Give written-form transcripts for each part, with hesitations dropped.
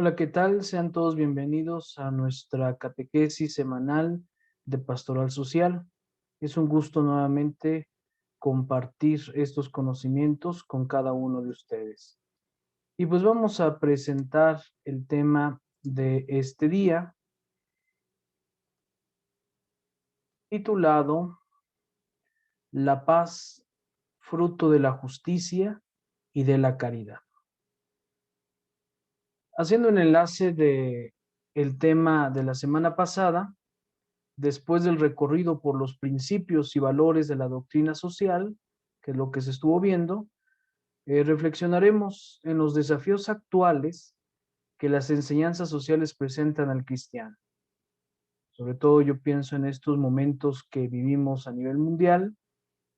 Hola, ¿qué tal? Sean todos bienvenidos a nuestra catequesis semanal de Pastoral Social. Es un gusto nuevamente compartir estos conocimientos con cada uno de ustedes. Y pues vamos a presentar el tema de este día, titulado La paz, fruto de la justicia y de la caridad. Haciendo un enlace de el tema de la semana pasada, después del recorrido por los principios y valores de la doctrina social, que es lo que se estuvo viendo, reflexionaremos en los desafíos actuales que las enseñanzas sociales presentan al cristiano. Sobre todo yo pienso en estos momentos que vivimos a nivel mundial,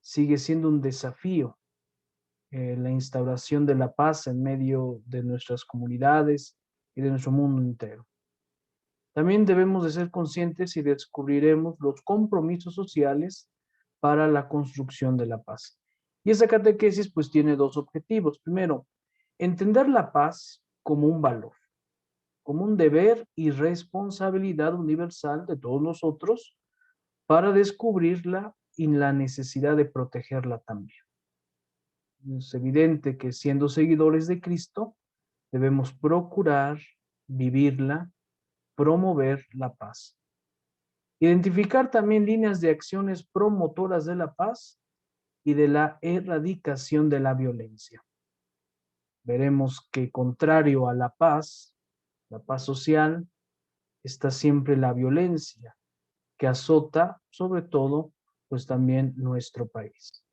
sigue siendo un desafío la instauración de la paz en medio de nuestras comunidades y de nuestro mundo entero. También debemos de ser conscientes y descubriremos los compromisos sociales para la construcción de la paz. Y esa catequesis pues tiene dos objetivos. Primero, entender la paz como un valor, como un deber y responsabilidad universal de todos nosotros para descubrirla y la necesidad de protegerla también. Es evidente que siendo seguidores de Cristo, debemos procurar vivirla, promover la paz. Identificar también líneas de acciones promotoras de la paz y de la erradicación de la violencia. Veremos que contrario a la paz social, está siempre la violencia que azota sobre todo pues también nuestro país.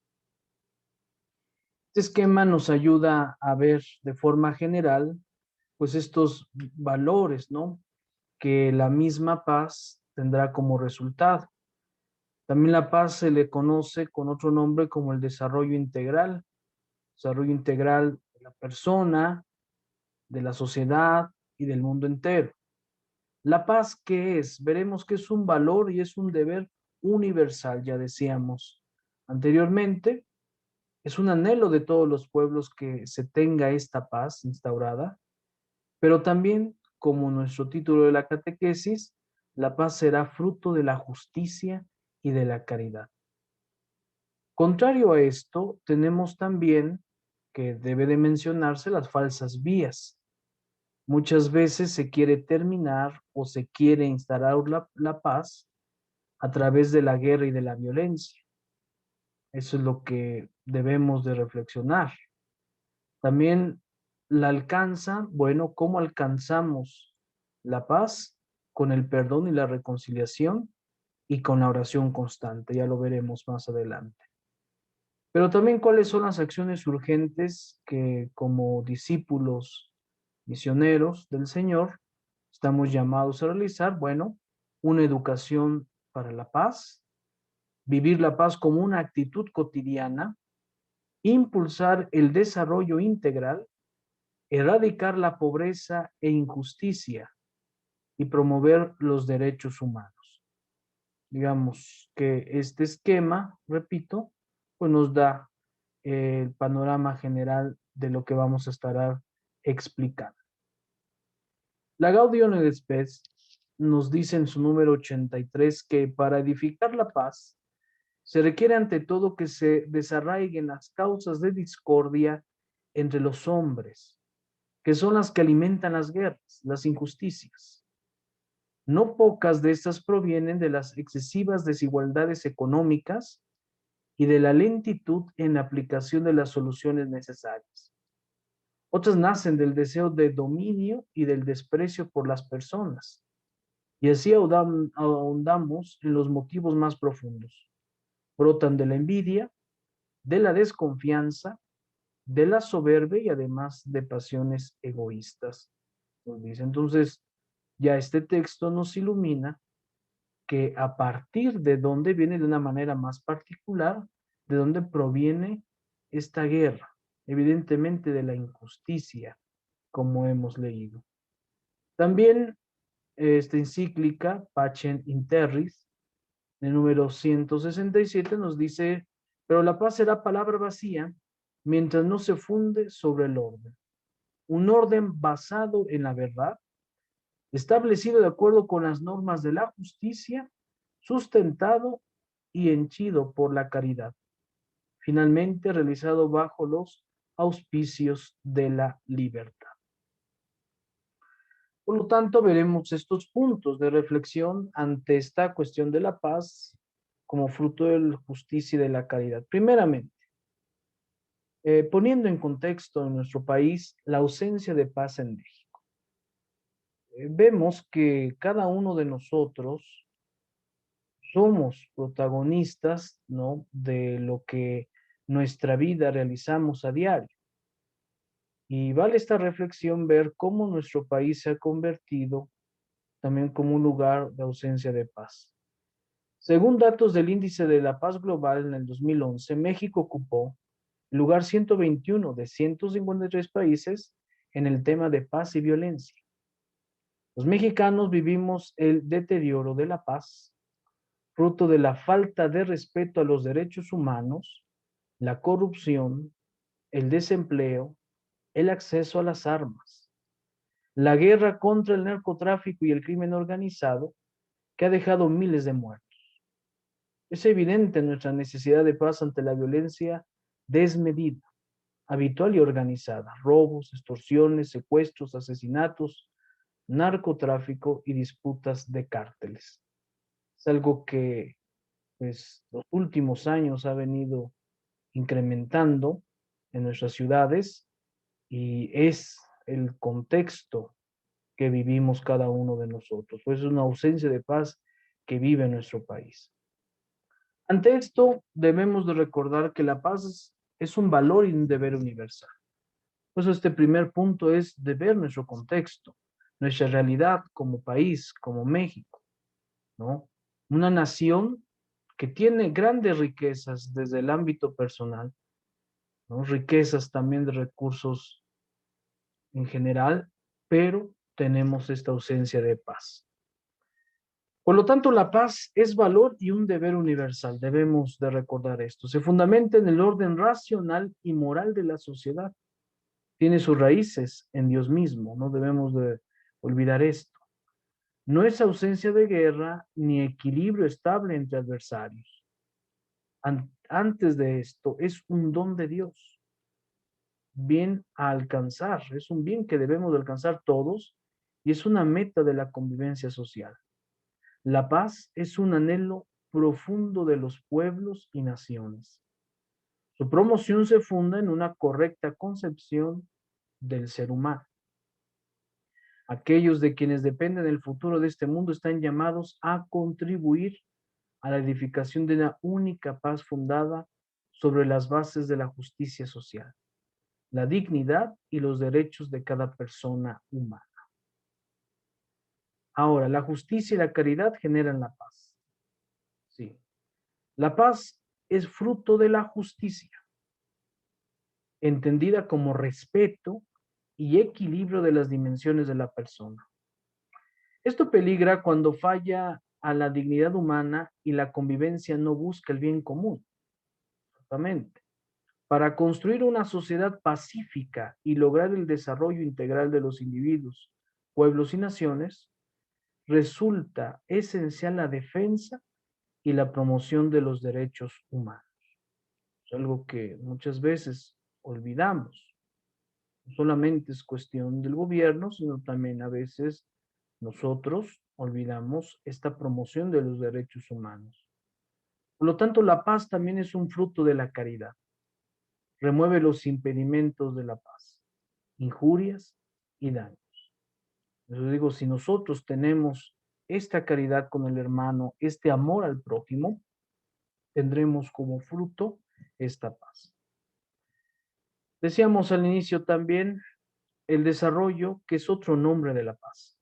Este esquema nos ayuda a ver de forma general pues estos valores, ¿no? Que la misma paz tendrá como resultado. También la paz se le conoce con otro nombre como el desarrollo integral de la persona, de la sociedad y del mundo entero. La paz, ¿qué es? Veremos que es un valor y es un deber universal, ya decíamos anteriormente. Es un anhelo de todos los pueblos que se tenga esta paz instaurada, pero también, como nuestro título de la catequesis, la paz será fruto de la justicia y de la caridad. Contrario a esto, tenemos también que debe de mencionarse las falsas vías. Muchas veces se quiere terminar o se quiere instaurar la paz a través de la guerra y de la violencia. Eso es lo que debemos de reflexionar. También la alcanza, bueno, ¿cómo alcanzamos la paz? Con el perdón y la reconciliación y con la oración constante. Ya lo veremos más adelante. Pero también cuáles son las acciones urgentes que como discípulos misioneros del Señor estamos llamados a realizar. Bueno, una educación para la paz, vivir la paz como una actitud cotidiana, impulsar el desarrollo integral, erradicar la pobreza e injusticia y promover los derechos humanos. Digamos que este esquema, repito, pues nos da el panorama general de lo que vamos a estar explicando. La Gaudium et Spes nos dice en su número 83 que para edificar la paz se requiere ante todo que se desarraiguen las causas de discordia entre los hombres, que son las que alimentan las guerras, las injusticias. No pocas de estas provienen de las excesivas desigualdades económicas y de la lentitud en la aplicación de las soluciones necesarias. Otras nacen del deseo de dominio y del desprecio por las personas. Y así ahondamos en los motivos más profundos. Brotan de la envidia, de la desconfianza, de la soberbia y además de pasiones egoístas. Nos dice entonces, ya este texto nos ilumina que a partir de dónde viene de una manera más particular, de dónde proviene esta guerra, evidentemente de la injusticia, como hemos leído. También esta encíclica, Pacem in Terris, el número 167, nos dice, pero la paz será palabra vacía mientras no se funde sobre el orden. un orden basado en la verdad, establecido de acuerdo con las normas de la justicia, sustentado y henchido por la caridad, finalmente realizado bajo los auspicios de la libertad. Por lo tanto, veremos estos puntos de reflexión ante esta cuestión de la paz como fruto de la justicia y de la caridad. Primeramente, poniendo en contexto en nuestro país la ausencia de paz en México. Vemos que cada uno de nosotros somos protagonistas, ¿no?, de lo que nuestra vida realizamos a diario. Y vale esta reflexión ver cómo nuestro país se ha convertido también como un lugar de ausencia de paz. Según datos del Índice de la Paz Global en el 2011, México ocupó el lugar 121 de 153 países en el tema de paz y violencia. Los mexicanos vivimos el deterioro de la paz, fruto de la falta de respeto a los derechos humanos, la corrupción, el desempleo, el acceso a las armas, la guerra contra el narcotráfico y el crimen organizado, que ha dejado miles de muertos. Es evidente nuestra necesidad de paz ante la violencia desmedida, habitual y organizada, robos, extorsiones, secuestros, asesinatos, narcotráfico y disputas de cárteles. Es algo que, pues, los últimos años ha venido incrementando en nuestras ciudades y es el contexto que vivimos cada uno de nosotros. Pues es una ausencia de paz que vive en nuestro país. Ante esto, debemos de recordar que la paz es un valor y un deber universal. Pues este primer punto es de ver nuestro contexto, nuestra realidad como país, como México, ¿no? Una nación que tiene grandes riquezas desde el ámbito personal, ¿no? Riquezas también de recursos en general, pero tenemos esta ausencia de paz. Por lo tanto, la paz es valor y un deber universal. Debemos de recordar esto. Se fundamenta en el orden racional y moral de la sociedad. Tiene sus raíces en Dios mismo. No debemos de olvidar esto. No es ausencia de guerra ni equilibrio estable entre adversarios. Antes de esto, es un don de Dios. Bien a alcanzar. Es un bien que debemos de alcanzar todos y es una meta de la convivencia social. La paz es un anhelo profundo de los pueblos y naciones. Su promoción se funda en una correcta concepción del ser humano. Aquellos de quienes dependen el futuro de este mundo están llamados a contribuir a la edificación de una única paz fundada sobre las bases de la justicia social, la dignidad y los derechos de cada persona humana. Ahora, la justicia y la caridad generan la paz. Sí. La paz es fruto de la justicia, entendida como respeto y equilibrio de las dimensiones de la persona. Esto peligra cuando falla a la dignidad humana y la convivencia no busca el bien común. Exactamente. Para construir una sociedad pacífica y lograr el desarrollo integral de los individuos, pueblos y naciones, resulta esencial la defensa y la promoción de los derechos humanos. Es algo que muchas veces olvidamos. No solamente es cuestión del gobierno, sino también a veces nosotros olvidamos esta promoción de los derechos humanos. Por lo tanto, la paz también es un fruto de la caridad. Remueve los impedimentos de la paz, injurias y daños. Yo digo, si nosotros tenemos esta caridad con el hermano, este amor al prójimo, tendremos como fruto esta paz. Decíamos al inicio también el desarrollo, que es otro nombre de la paz.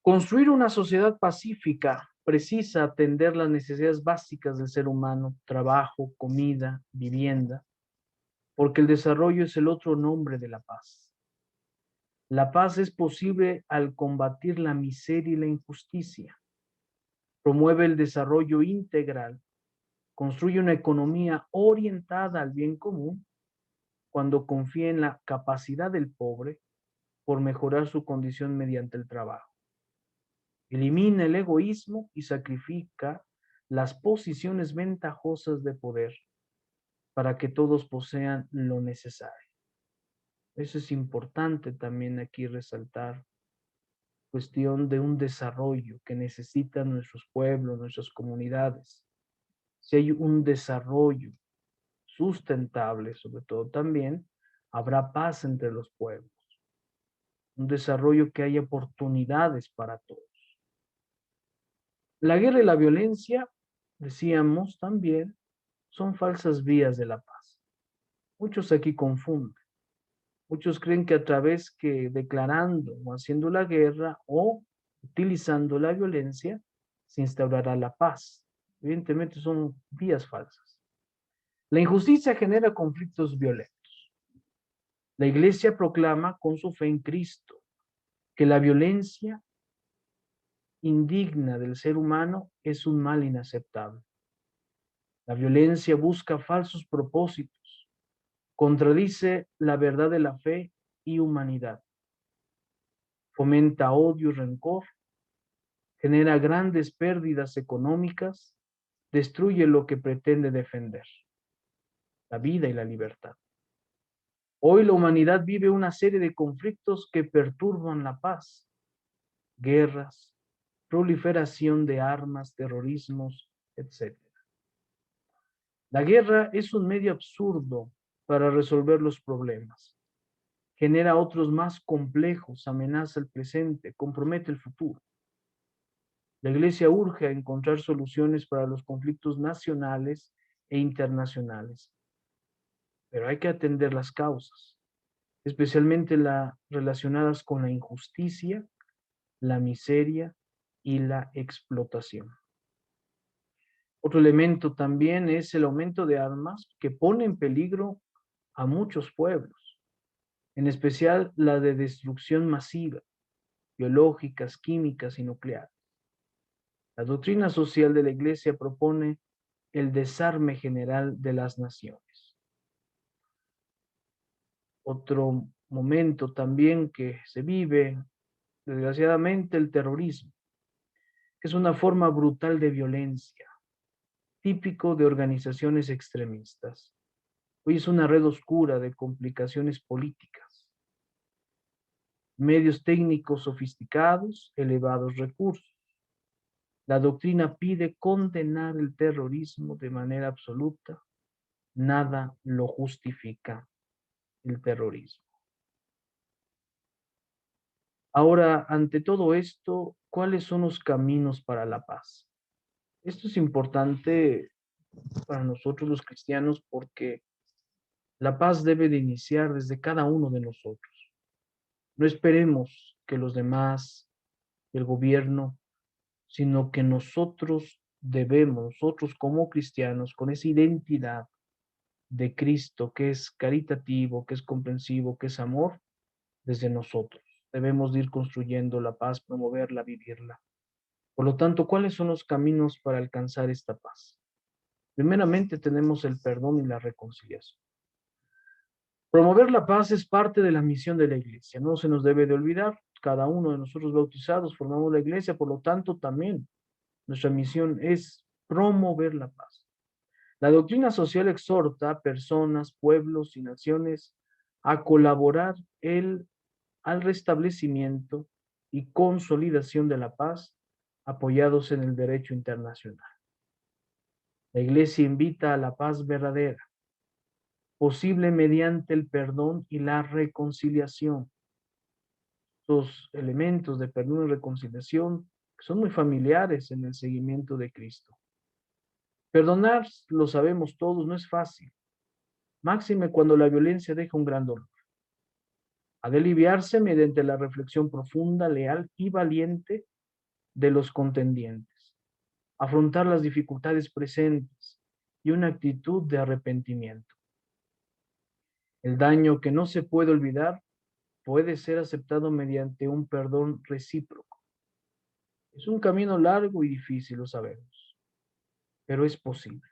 Construir una sociedad pacífica precisa atender las necesidades básicas del ser humano, trabajo, comida, vivienda, porque el desarrollo es el otro nombre de la paz. La paz es posible al combatir la miseria y la injusticia. Promueve el desarrollo integral, construye una economía orientada al bien común cuando confía en la capacidad del pobre por mejorar su condición mediante el trabajo. Elimina el egoísmo y sacrifica las posiciones ventajosas de poder para que todos posean lo necesario. Eso es importante también aquí resaltar, cuestión de un desarrollo que necesitan nuestros pueblos, nuestras comunidades. Si hay un desarrollo sustentable, sobre todo también, habrá paz entre los pueblos. Un desarrollo que haya oportunidades para todos. La guerra y la violencia, decíamos también, son falsas vías de la paz. Muchos aquí confunden. Muchos creen que a través que declarando o haciendo la guerra o utilizando la violencia se instaurará la paz. Evidentemente son vías falsas. La injusticia genera conflictos violentos. La iglesia proclama con su fe en Cristo que la violencia indigna del ser humano es un mal inaceptable. La violencia busca falsos propósitos, contradice la verdad de la fe y humanidad, fomenta odio y rencor, genera grandes pérdidas económicas, destruye lo que pretende defender, la vida y la libertad. Hoy la humanidad vive una serie de conflictos que perturban la paz, guerras, proliferación de armas, terrorismos, etc. La guerra es un medio absurdo para resolver los problemas. Genera otros más complejos, amenaza el presente, compromete el futuro. La Iglesia urge a encontrar soluciones para los conflictos nacionales e internacionales, pero hay que atender las causas, especialmente las relacionadas con la injusticia, la miseria y la explotación. Otro elemento también es el aumento de armas que pone en peligro a muchos pueblos, en especial la de destrucción masiva, biológicas, químicas y nucleares. La doctrina social de la Iglesia propone el desarme general de las naciones. Otro momento también que se vive, desgraciadamente, el terrorismo, que es una forma brutal de violencia, típico de organizaciones extremistas. Hoy es una red oscura de complicaciones políticas, medios técnicos sofisticados, elevados recursos. La doctrina pide condenar el terrorismo de manera absoluta. Nada lo justifica, el terrorismo. Ahora, ante todo esto, ¿cuáles son los caminos para la paz? Esto es importante para nosotros los cristianos porque la paz debe de iniciar desde cada uno de nosotros. No esperemos que los demás, el gobierno, sino que nosotros como cristianos, con esa identidad de Cristo, que es caritativo, que es comprensivo, que es amor, desde nosotros. Debemos de ir construyendo la paz, promoverla, vivirla. Por lo tanto, ¿cuáles son los caminos para alcanzar esta paz? Primeramente tenemos el perdón y la reconciliación. Promover la paz es parte de la misión de la iglesia. No se nos debe de olvidar, cada uno de nosotros bautizados formamos la iglesia, por lo tanto también nuestra misión es promover la paz. La doctrina social exhorta a personas, pueblos y naciones a colaborar al restablecimiento y consolidación de la paz, apoyados en el derecho internacional. La Iglesia invita a la paz verdadera, posible mediante el perdón y la reconciliación. Estos elementos de perdón y reconciliación son muy familiares en el seguimiento de Cristo. Perdonar, lo sabemos todos, no es fácil, máxime cuando la violencia deja un gran dolor. Ha de aliviarse mediante la reflexión profunda, leal y valiente de los contendientes, afrontar las dificultades presentes y una actitud de arrepentimiento. El daño que no se puede olvidar puede ser aceptado mediante un perdón recíproco. Es un camino largo y difícil, lo sabemos, pero es posible.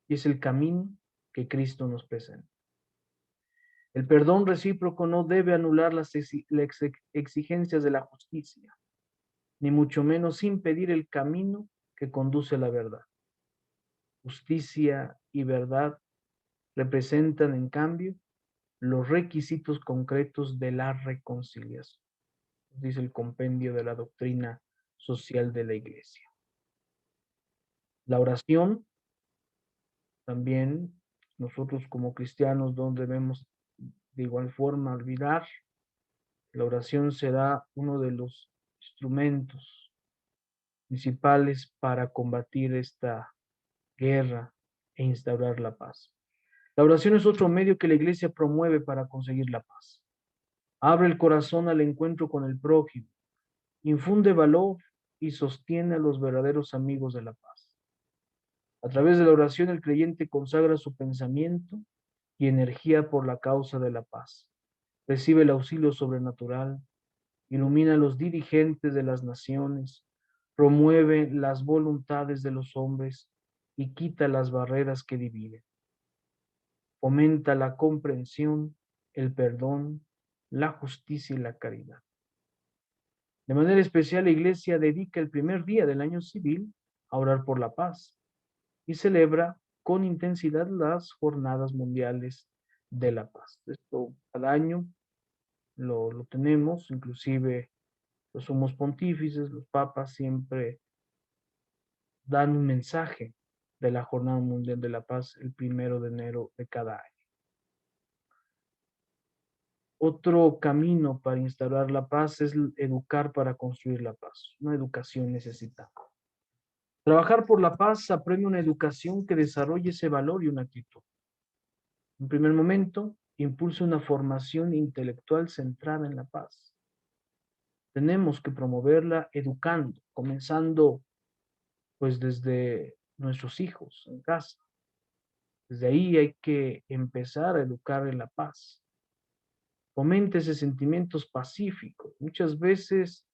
Y es el camino que Cristo nos presenta. El perdón recíproco no debe anular las exigencias de la justicia, ni mucho menos impedir el camino que conduce a la verdad. Justicia y verdad representan, en cambio, los requisitos concretos de la reconciliación, dice el compendio de la doctrina social de la Iglesia. La oración, también nosotros como cristianos no debemos de igual forma olvidar, la oración será uno de los instrumentos principales para combatir esta guerra e instaurar la paz. La oración es otro medio que la Iglesia promueve para conseguir la paz. Abre el corazón al encuentro con el prójimo, infunde valor y sostiene a los verdaderos amigos de la paz. A través de la oración el creyente consagra su pensamiento y energía por la causa de la paz. Recibe el auxilio sobrenatural, ilumina a los dirigentes de las naciones, promueve las voluntades de los hombres y quita las barreras que dividen. Fomenta la comprensión, el perdón, la justicia y la caridad. De manera especial, la Iglesia dedica el primer día del año civil a orar por la paz y celebra con intensidad las jornadas mundiales de la paz. Esto cada año lo tenemos, inclusive los sumos pontífices, los papas siempre dan un mensaje de la Jornada Mundial de la Paz el 1 de enero de cada año. Otro camino para instaurar la paz es educar para construir la paz, una educación necesitada. Trabajar por la paz aprende una educación que desarrolle ese valor y una actitud. En primer momento, impulsa una formación intelectual centrada en la paz. Tenemos que promoverla educando, comenzando pues desde nuestros hijos en casa. Desde ahí hay que empezar a educar en la paz. Fomenta ese sentimientos pacíficos. Muchas veces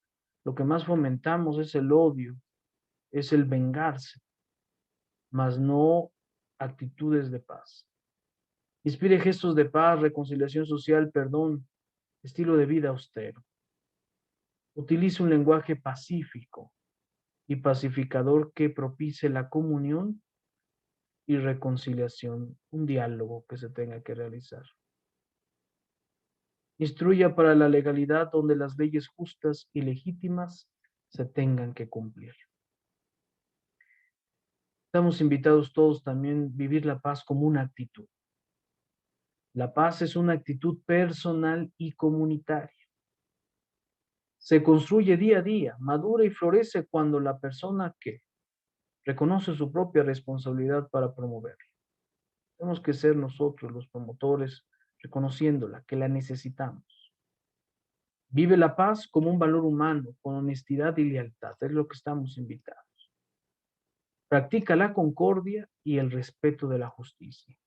lo que más fomentamos es el odio, es el vengarse, mas no actitudes de paz. Inspire gestos de paz, reconciliación social, perdón, estilo de vida austero. Utilice un lenguaje pacífico y pacificador que propicie la comunión y reconciliación, un diálogo que se tenga que realizar. Instruya para la legalidad donde las leyes justas y legítimas se tengan que cumplir. Estamos invitados todos también a vivir la paz como una actitud. La paz es una actitud personal y comunitaria. Se construye día a día, madura y florece cuando la persona que reconoce su propia responsabilidad para promoverla. Tenemos que ser nosotros los promotores, reconociéndola, que la necesitamos. Vive la paz como un valor humano, con honestidad y lealtad. Es lo que estamos invitados. Practica la concordia y el respeto de la justicia.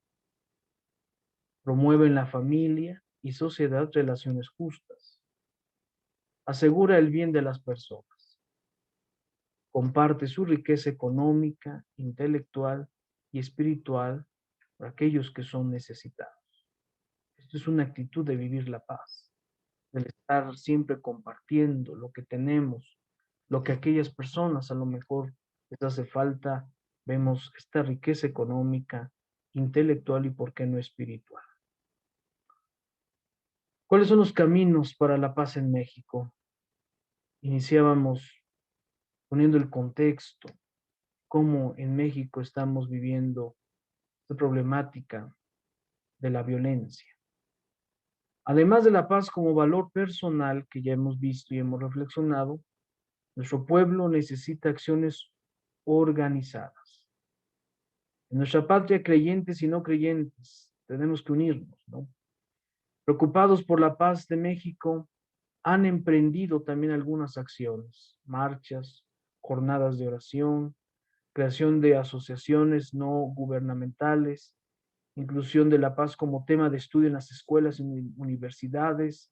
Promueve en la familia y sociedad relaciones justas. Asegura el bien de las personas. Comparte su riqueza económica, intelectual y espiritual para aquellos que son necesitados. Esto es una actitud de vivir la paz, de estar siempre compartiendo lo que tenemos, lo que aquellas personas a lo mejor les hace falta. Vemos esta riqueza económica, intelectual y, por qué no, espiritual. ¿Cuáles son los caminos para la paz en México? Iniciábamos poniendo el contexto, cómo en México estamos viviendo esta problemática de la violencia. Además de la paz como valor personal que ya hemos visto y hemos reflexionado, nuestro pueblo necesita acciones organizadas. En nuestra patria, creyentes y no creyentes, tenemos que unirnos, ¿no? Preocupados por la paz de México, han emprendido también algunas acciones, marchas, jornadas de oración, creación de asociaciones no gubernamentales, inclusión de la paz como tema de estudio en las escuelas y universidades.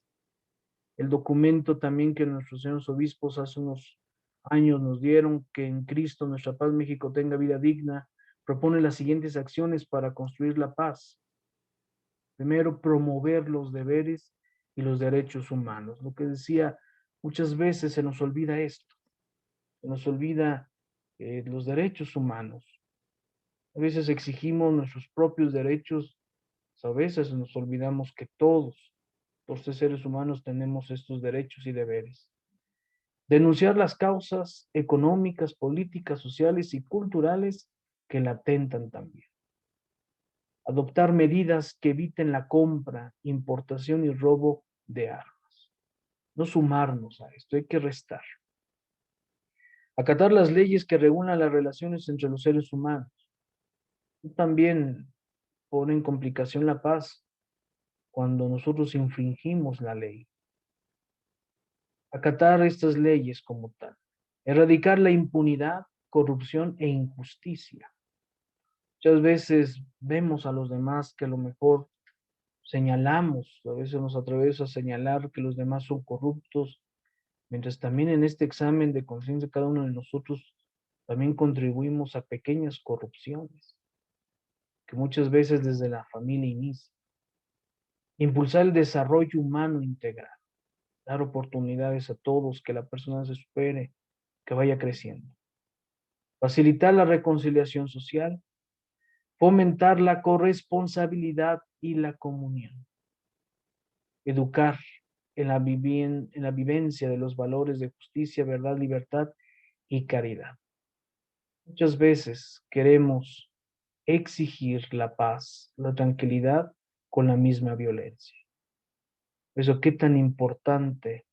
El documento también que nuestros señores obispos hace unos años nos dieron, que en Cristo nuestra paz México tenga vida digna, propone las siguientes acciones para construir la paz. Primero, promover los deberes y los derechos humanos. Lo que decía, muchas veces se nos olvida esto, se nos olvida los derechos humanos. A veces exigimos nuestros propios derechos, a veces nos olvidamos que todos los seres humanos tenemos estos derechos y deberes. Denunciar las causas económicas, políticas, sociales y culturales que la atentan también. Adoptar medidas que eviten la compra, importación y robo de armas. No sumarnos a esto, hay que restar. Acatar las leyes que regulan las relaciones entre los seres humanos. También pone en complicación la paz cuando nosotros infringimos la ley. Acatar estas leyes como tal. Erradicar la impunidad, corrupción e injusticia. Muchas veces vemos a los demás que a lo mejor señalamos, a veces nos atrevemos a señalar que los demás son corruptos, mientras también en este examen de conciencia cada uno de nosotros también contribuimos a pequeñas corrupciones, que muchas veces desde la familia inicia. Impulsar el desarrollo humano integral, dar oportunidades a todos, que la persona se supere, que vaya creciendo. Facilitar la reconciliación social, fomentar la corresponsabilidad y la comunión. Educar en la vivencia de los valores de justicia, verdad, libertad y caridad. Muchas veces queremos exigir la paz, la tranquilidad con la misma violencia. Por eso, qué tan importante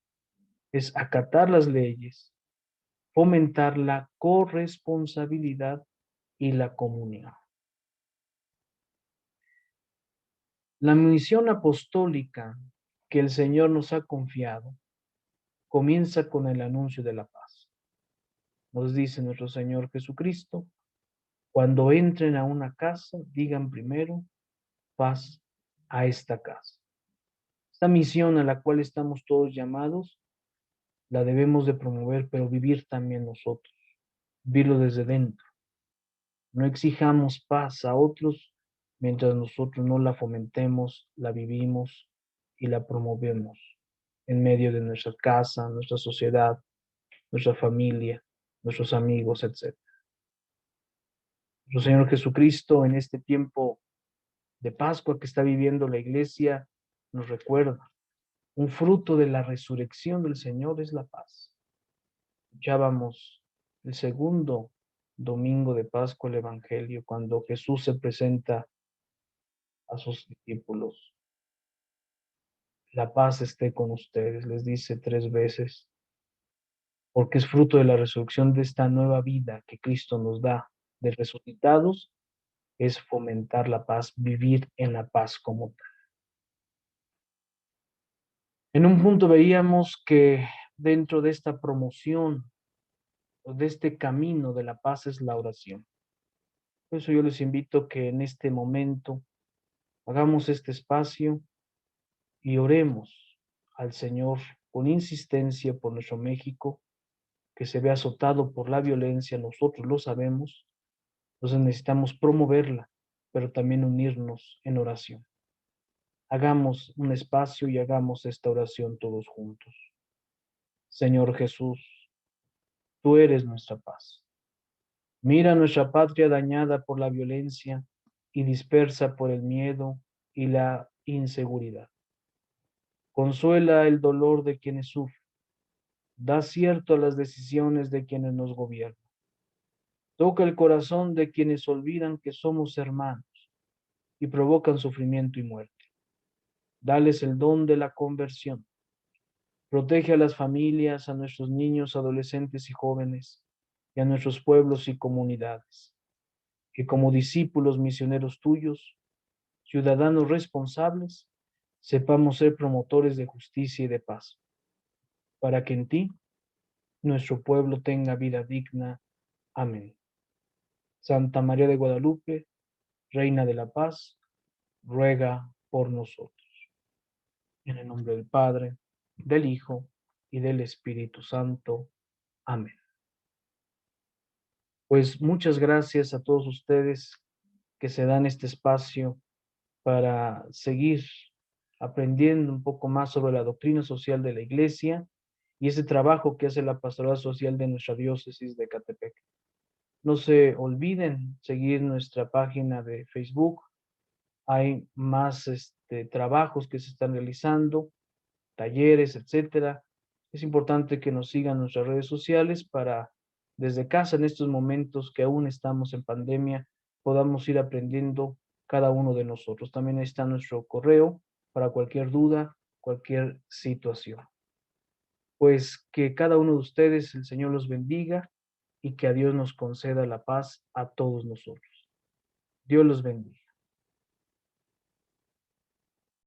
es acatar las leyes, fomentar la corresponsabilidad y la comunión. La misión apostólica que el Señor nos ha confiado comienza con el anuncio de la paz. Nos dice nuestro Señor Jesucristo, cuando entren a una casa, digan primero paz a esta casa. Esta misión a la cual estamos todos llamados, la debemos de promover, pero vivir también nosotros, vivirlo desde dentro. No exijamos paz a otros mientras nosotros no la fomentemos, la vivimos y la promovemos en medio de nuestra casa, nuestra sociedad, nuestra familia, nuestros amigos, etc. Nuestro Señor Jesucristo, en este tiempo de Pascua que está viviendo la iglesia, nos recuerda, un fruto de la resurrección del Señor es la paz. Escuchábamos el segundo domingo de Pascua el Evangelio, cuando Jesús se presenta a sus discípulos. La paz esté con ustedes, les dice 3 veces, porque es fruto de la resurrección de esta nueva vida que Cristo nos da de resucitados, es fomentar la paz, vivir en la paz como tal. En un punto veíamos que dentro de esta promoción o de este camino de la paz es la oración. Por eso yo les invito que en este momento hagamos este espacio y oremos al Señor con insistencia por nuestro México, que se ve azotado por la violencia, nosotros lo sabemos, entonces necesitamos promoverla, pero también unirnos en oración. Hagamos un espacio y hagamos esta oración todos juntos. Señor Jesús, tú eres nuestra paz. Mira nuestra patria dañada por la violencia y dispersa por el miedo y la inseguridad. Consuela el dolor de quienes sufren. Da cierto a las decisiones de quienes nos gobiernan. Toca el corazón de quienes olvidan que somos hermanos y provocan sufrimiento y muerte. Dales el don de la conversión. Protege a las familias, a nuestros niños, adolescentes y jóvenes, y a nuestros pueblos y comunidades. Que como discípulos misioneros tuyos, ciudadanos responsables, sepamos ser promotores de justicia y de paz, para que en ti nuestro pueblo tenga vida digna. Amén. Santa María de Guadalupe, Reina de la Paz, ruega por nosotros. En el nombre del Padre, del Hijo y del Espíritu Santo. Amén. Pues muchas gracias a todos ustedes que se dan este espacio para seguir aprendiendo un poco más sobre la doctrina social de la Iglesia y ese trabajo que hace la pastoral social de nuestra diócesis de Catepec. No se olviden seguir nuestra página de Facebook. Hay más trabajos que se están realizando, talleres, etcétera. Es importante que nos sigan nuestras redes sociales para, desde casa, en estos momentos que aún estamos en pandemia, podamos ir aprendiendo cada uno de nosotros. También ahí está nuestro correo para cualquier duda, cualquier situación. Pues que cada uno de ustedes, el Señor los bendiga y que a Dios nos conceda la paz a todos nosotros. Dios los bendiga.